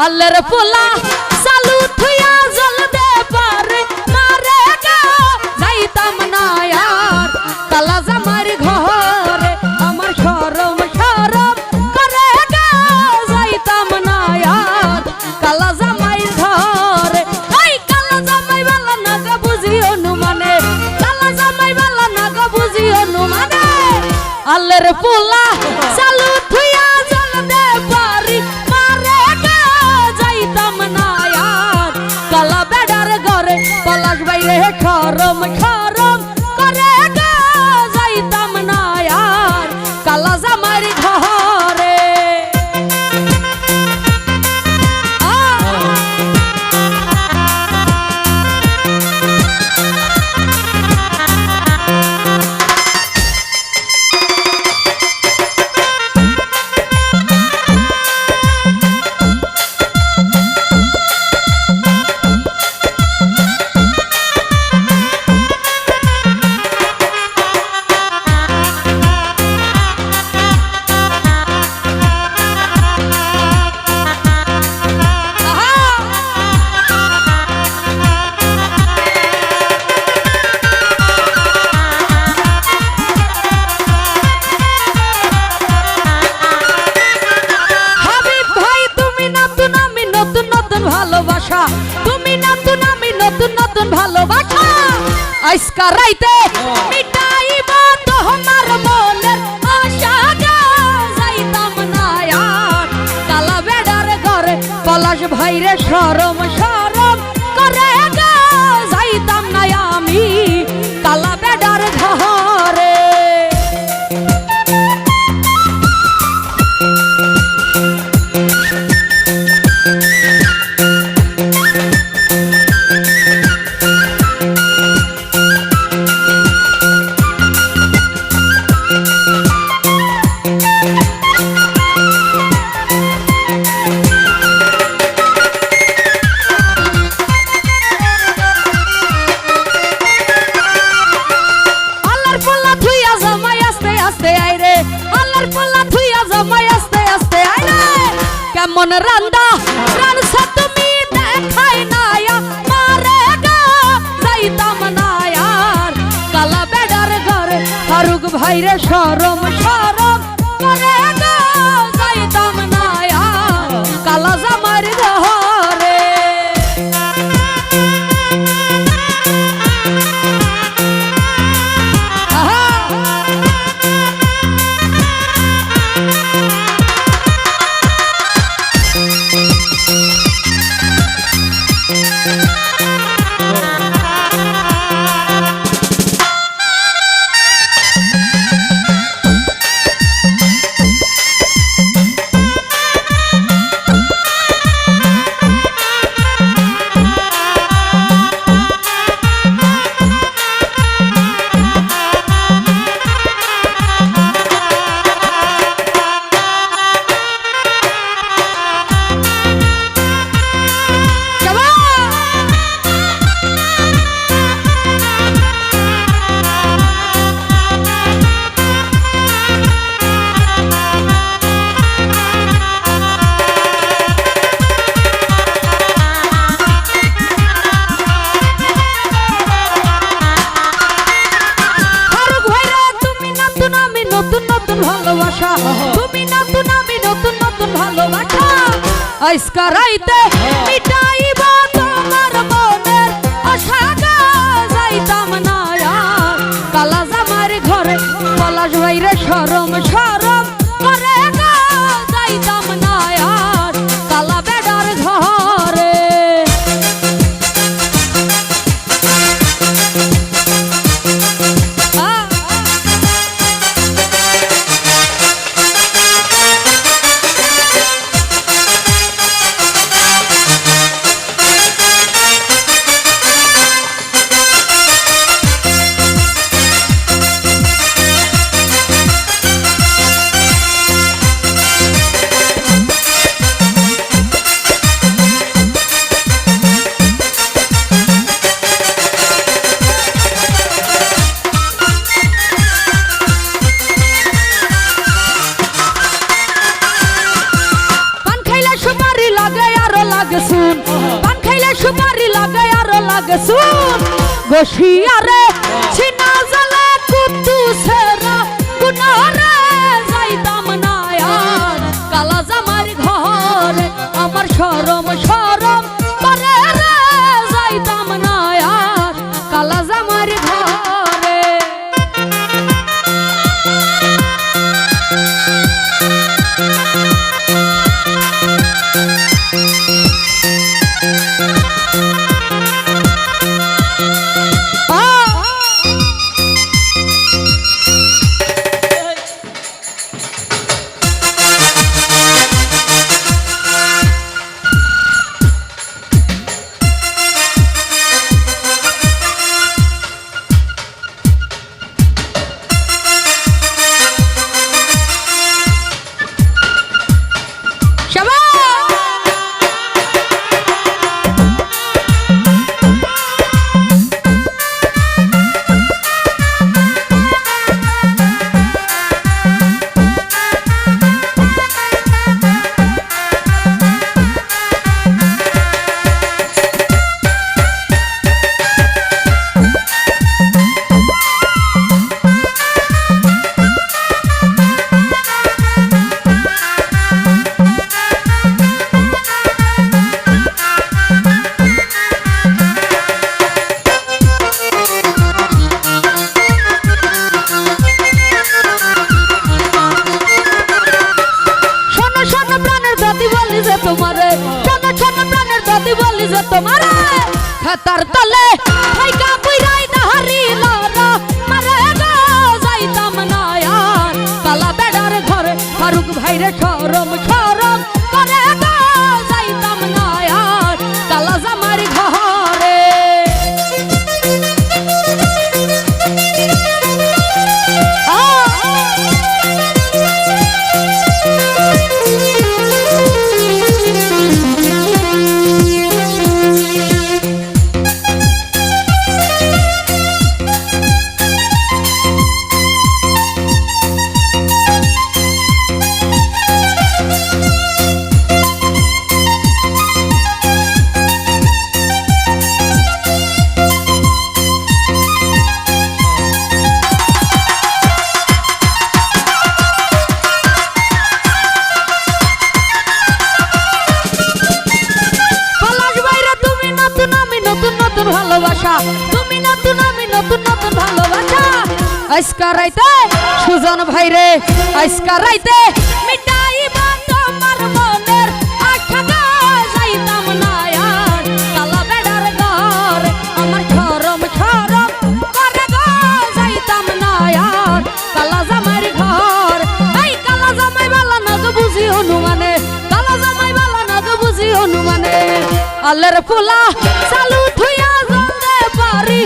আল্লের পোলা চালু থুইয়া জল দে পারে মারে গা যাইতাম না আর কালা জামার ঘরে আমার শরম শরম করে গা যাইতাম না আর কালা জামাই ঘরে ওই কালা জামাই বালা না গা বুঝিও নু মানে কালা জামাই বালা না গা বুঝিও নু মানে আল্লের পোলা চালু থুইয়া জল দে পারি মারে গা যাইতাম না আর কালা বেডার ঘরে পলাশ বাইরে শরম শরম করে গা যাইতাম না আর কালা জামার ঘরে তুমি নতুন আমি নতুন নতুন ভালোবাসা আজকা রাইতে মিটাইবা তোমার মনের আশা গা যাইতাম না আর কালা বেডার ঘরে পলাশ ভাইরে শরম শরম করে গা যাইতাম না আমি কালা বেডার ঘরে কেমন রান্দা রানছা তুমি দেখাই নায়া মারে গা যাইতাম না আর কালা বেডার ঘরে ফারুক ভাইরে শরম শরম করে গা যাইতাম না আর কালা জামার ঘরে ভালোবাসা তুমি নতুন আমি নতুন নতুন ভালোবাসা আজকা রাইতে মিটাইবা তোমার মনের আশা গা যাইতাম না আর কালা জামার ঘরে পলাশ ভাইরে শরম শরম করে গা যাইতাম না আর কালা বেডার ঘরে শুন গোশিয়ারে ছিনা জালে কুতু সেরা গুনারে যাইতাম না আর কালা জামার ঘরে আমার শরম শরম করে রে যাইতাম না আর কালা জামার ঘরে তোমারে শোনো শোনো প্রাণের দাদি বলি যে তোমারে খাতার তলে ভাইকা পুইরাই দাহারি লরা মারে গো যাইতাম না আর কালা বেড়ার ঘরে ফারুক ভাইরে শরম শরম করে গো যাইতাম না আর কালা জামার ঘরে ভালোবাসা তুমি নতুন আমি নতুন নতুন ভালোবাসা আজকা রাইতে সুজন ভাই রে আজকা রাইতে মিটাইবা তোমার মনের আশা গো যাইতাম না আর কালা বেড়ার ঘর আমার শরম শরম করে গো যাইতাম না আর কালা জামাইর ঘর এই কালা জামাই বালা না গো বুঝি হনুমানে কালা জামাই বালা না গো বুঝি হনুমানে আল্লাহর ফুলা চালু থুইয়া জলদে পারি